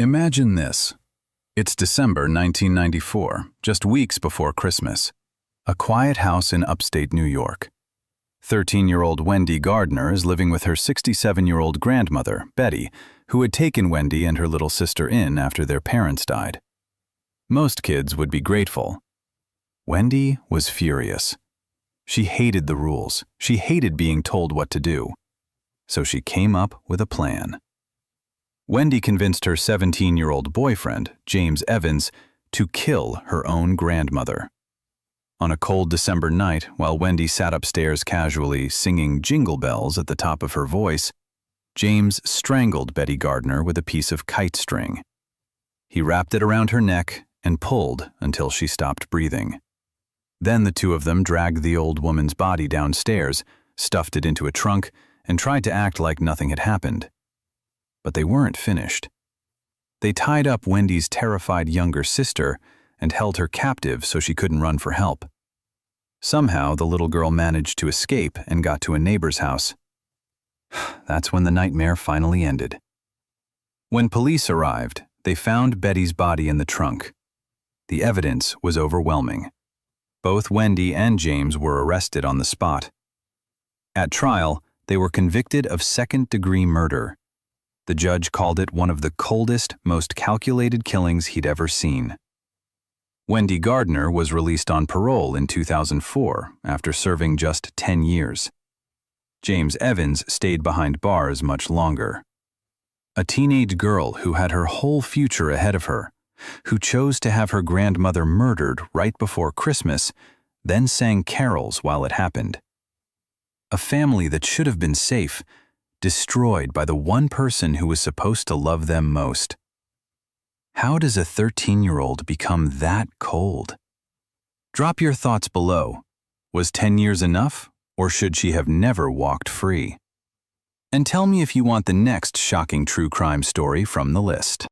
Imagine this. It's December 1994, just weeks before Christmas. A quiet house in upstate New York. 13-year-old Wendy Gardner is living with her 67-year-old grandmother, Betty, who had taken Wendy and her little sister in after their parents died. Most kids would be grateful. Wendy was furious. She hated the rules. She hated being told what to do. So she came up with a plan. Wendy convinced her 17-year-old boyfriend, James Evans, to kill her own grandmother. On a cold December night, while Wendy sat upstairs casually singing Jingle Bells at the top of her voice, James strangled Betty Gardner with a piece of kite string. He wrapped it around her neck and pulled until she stopped breathing. Then the two of them dragged the old woman's body downstairs, stuffed it into a trunk, and tried to act like nothing had happened. But they weren't finished. They tied up Wendy's terrified younger sister and held her captive so she couldn't run for help. Somehow, the little girl managed to escape and got to a neighbor's house. That's when the nightmare finally ended. When police arrived, they found Betty's body in the trunk. The evidence was overwhelming. Both Wendy and James were arrested on the spot. At trial, they were convicted of second-degree murder. The judge called it one of the coldest, most calculated killings he'd ever seen. Wendy Gardner was released on parole in 2004 after serving just 10 years. James Evans stayed behind bars much longer. A teenage girl who had her whole future ahead of her, who chose to have her grandmother murdered right before Christmas, then sang carols while it happened. A family that should have been safe, destroyed by the one person who was supposed to love them most. How does a 13-year-old become that cold? Drop your thoughts below. Was 10 years enough, or should she have never walked free? And tell me if you want the next shocking true crime story from the list.